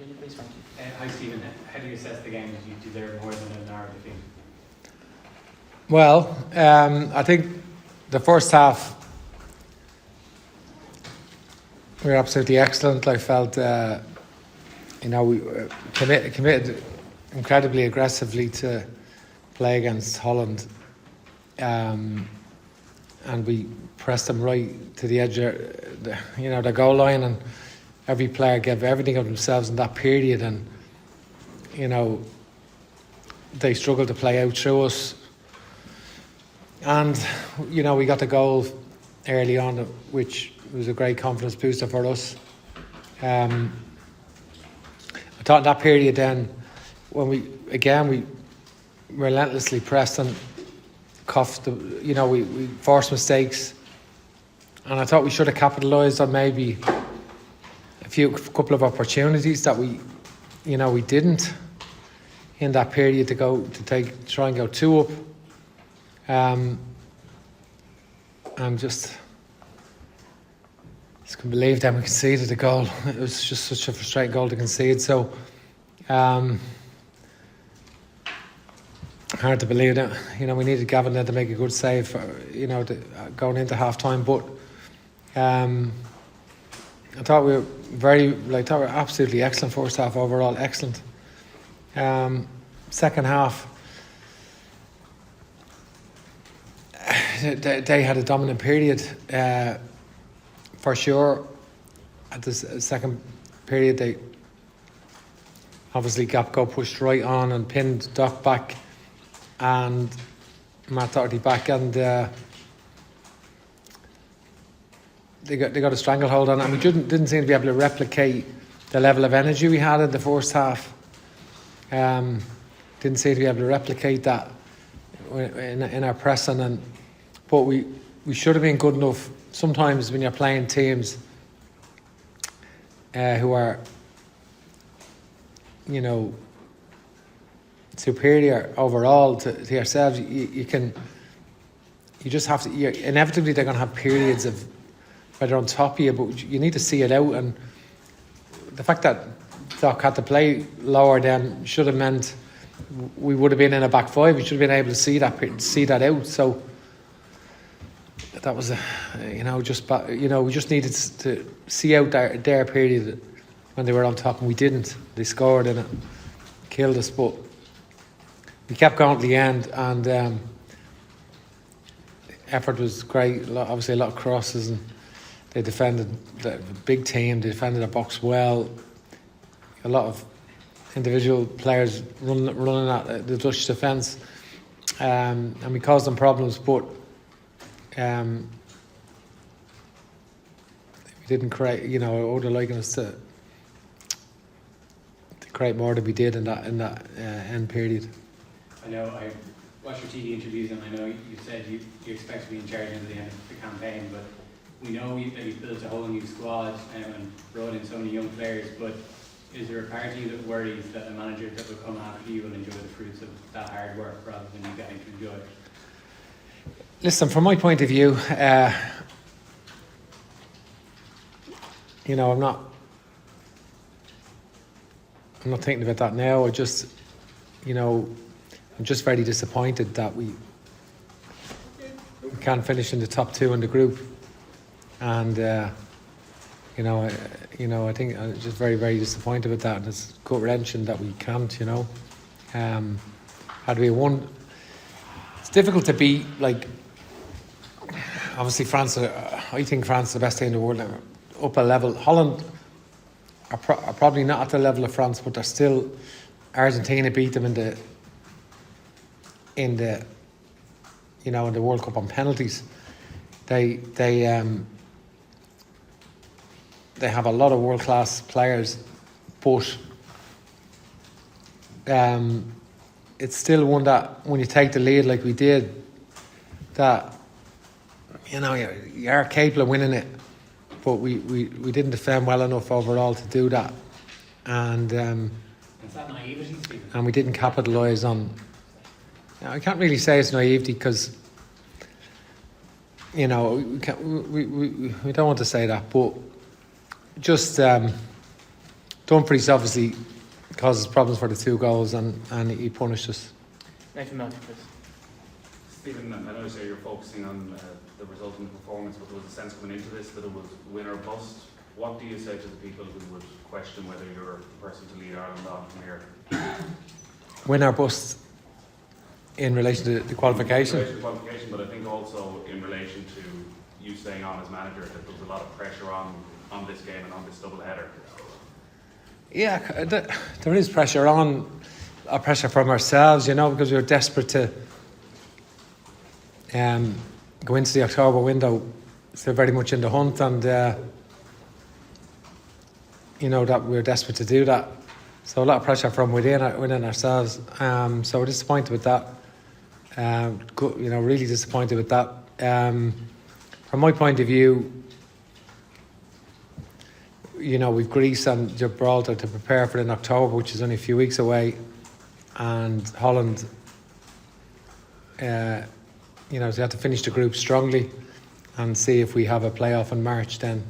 continue, please, Frankie. Hi Stephen, how do you assess the game? Did you deserve more than an hour defeat? Well, I think the first half we were absolutely excellent. I felt, we committed incredibly aggressively to play against Holland, and we pressed them right to the edge of the goal line, and every player gave everything of themselves in that period, and they struggled to play out through us. And we got the goal early on, which was a great confidence booster for us. I thought in that period then, when we relentlessly pressed and cuffed, we forced mistakes, and I thought we should have capitalised on maybe a couple of opportunities that we didn't in that period to try and go 2 up. And just couldn't believe that we conceded a goal. It was just such a frustrating goal to concede. So hard to believe that we needed Gavin there to make a good save for, going into half time. But I thought we were absolutely excellent first half overall, excellent. Second half, they had a dominant period, for sure. At the second period, they obviously Gapco pushed right on and pinned Doc back and Matt Doherty back, and they got a stranglehold on it, and we didn't seem to be able to replicate the level of energy we had in the first half. Didn't seem to be able to replicate that in our pressing, but we should have been good enough. Sometimes when you're playing teams who are superior overall to yourselves, you just have to. Inevitably, they're going to have periods of where they're on top of you, but you need to see it out. And the fact that Doc had to play lower then should have meant we would have been in a back five. We should have been able to see that out. So that was we just needed to see out their period when they were on top, and we didn't. They scored and it killed us, but we kept going to the end, and effort was great. Obviously a lot of crosses, and they defended, the big team, they defended the box well. A lot of individual players running at the Dutch defence, and we caused them problems, but we didn't create. I would have liked us to create more than we did in that end period. I know I watched your TV interviews, and I know you said you expect to be in charge until the end of the campaign, but we know that you've built a whole new squad and brought in so many young players, but is there a part of you that worries that the manager that will come after you will enjoy the fruits of that hard work rather than you getting to enjoy it? Listen, from my point of view, I'm not thinking about that now. I'm just very disappointed that we can't finish in the top 2 in the group, and I think I'm just very, very disappointed with that, and it's gut-wrenching that we can't. Had we won, it's difficult to beat. Obviously France, I think France is the best team in the world, up a level. Holland are probably not at the level of France, but they're still. Argentina beat them in the World Cup on penalties. They have a lot of world class players, but it's still one that when you take the lead like we did, that you are capable of winning it, but we didn't defend well enough overall to do that, and is that naivety, Stephen? And we didn't capitalise on. I can't really say it's naivety because we don't want to say that, but just Dumfries obviously causes problems for the 2 goals, and he punished us. Nathan Melton, please. Stephen, I know you say you're focusing on the resulting performance, but there was a sense coming into this that it was win or bust. What do you say to the people who would question whether you're the person to lead Ireland on from here? Win or bust in relation to the qualification? In relation to qualification, but I think also in relation to you staying on as manager, that there was a lot of pressure on this game and on this double header. Yeah, there is pressure on, pressure from ourselves, you know, because we were desperate to go into the October window, still very much in the hunt, and you know that we were desperate to do that. So a lot of pressure from within ourselves. So we're disappointed with that. You know, really disappointed with that. From my point of view, you know, we've Greece and Gibraltar to prepare for in October, which is only a few weeks away, and Holland. You know, so we have to finish the group strongly and see if we have a playoff in March. Then,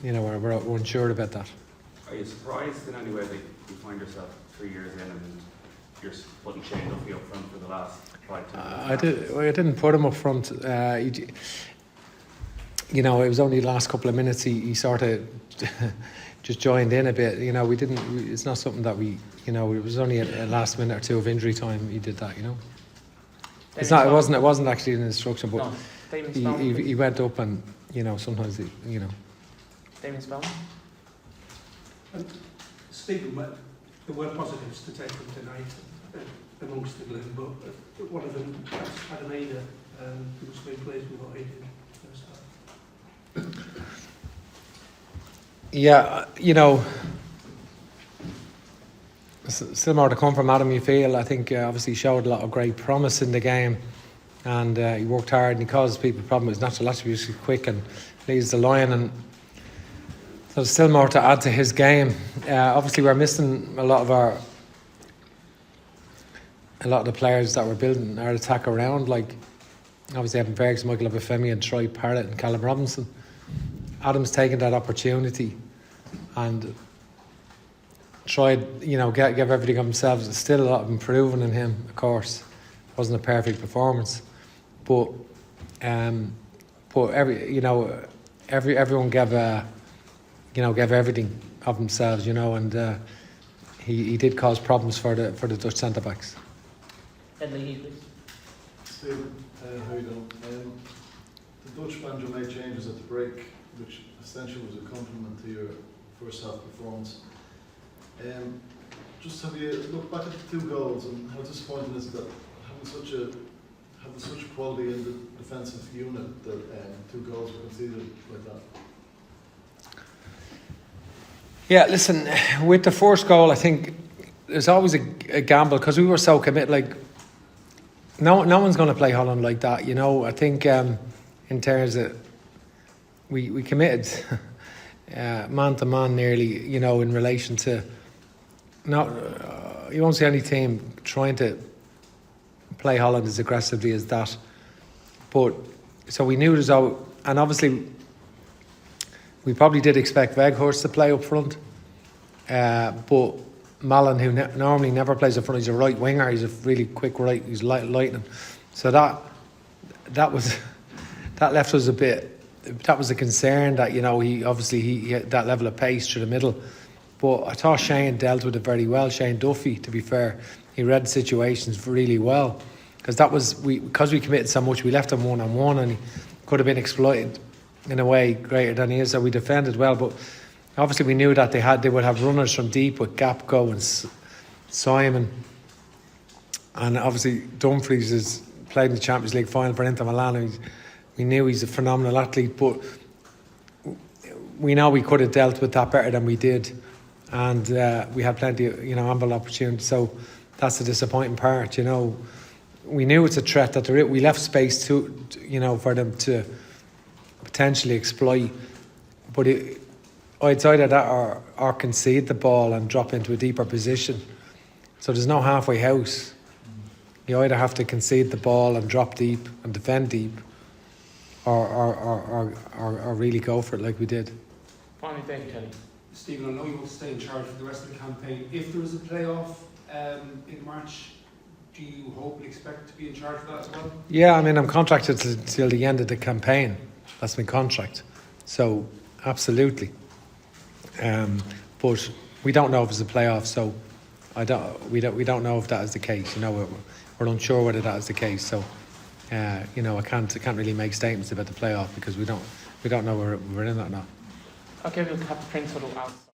you know, we're unsure about that. Are you surprised in any way that you find yourself 3 years in and you're putting Shane Duffy up front for the last 5 minutes? I didn't put him up front. You know, it was only the last couple of minutes he sort of just joined in a bit. You know, we didn't. It's not something that we. You know, it was only a last minute or two of injury time he did that. You know. It's not. It wasn't actually an instruction, but no. he went up, and you know, sometimes you know. Damien Spellman. Stephen, there were positives to take from tonight amongst the gloom, but one of them was Adam Ada, who was very pleased with what he did first half. Yeah, you know, still more to come from Adam, you feel. I think obviously he showed a lot of great promise in the game, and he worked hard and he caused people problems. His natural attributes, he's quick and leads the line, and so there's still more to add to his game. Obviously we're missing a lot of the players that we're building our attack around, like obviously Evan Ferguson, Michael Obafemi and Troy Parrott and Callum Robinson. Adam's taken that opportunity and tried, you know, give everything of himself. There's still a lot of improving in him, of course. It wasn't a perfect performance, but everyone gave everything of themselves, you know, and he did cause problems for the Dutch centre backs. Ed Leahy, please. Stephen, how you doing? The Dutch manager made changes at the break, which essentially was a compliment to your first half performance. Just have you looked back at the 2 goals and how disappointing is it that having such quality in the defensive unit that 2 goals were conceded like that? Yeah, listen, with the first goal, I think there's always a gamble because we were so committed. Like, no one's going to play Holland like that, you know. I think in terms of we committed man to man nearly, you know, in relation to you won't see any team trying to play Holland as aggressively as that. But so we knew there's out, and obviously we probably did expect Weghorst to play up front, but Mallon, who normally never plays up front, he's a right winger. He's a really quick right. He's lightning. So that left us a bit. That was a concern that, you know, he had that level of pace through the middle. But I thought Shane dealt with it very well. Shane Duffy, to be fair, he read the situations really well, because we committed so much. We left him 1-on-1, and he could have been exploited in a way greater than he is. So we defended well, but obviously we knew that they would have runners from deep with Gapco and Simon, and obviously Dumfries has played in the Champions League final for Inter Milan. We knew he's a phenomenal athlete, but we know we could have dealt with that better than we did, and we had plenty of, you know, ample opportunity. So that's the disappointing part, you know. We knew it's a threat that we left space to, you know, for them to potentially exploit, but it's either that or concede the ball and drop into a deeper position. So there's no halfway house. You either have to concede the ball and drop deep and defend deep, or really go for it like we did. Finally, David Kelly. Stephen, I know you want to stay in charge for the rest of the campaign. If there is a playoff in March, do you hope and expect to be in charge of that as well? Yeah, I mean, I'm contracted till the end of the campaign. That's my contract. So, absolutely. But we don't know if it's a playoff, so we don't know if that is the case. You know, we're unsure whether that is the case. So, you know, I can't really make statements about the playoff because we don't know whether we're in that or not. Okay, we'll have to think sort of outside.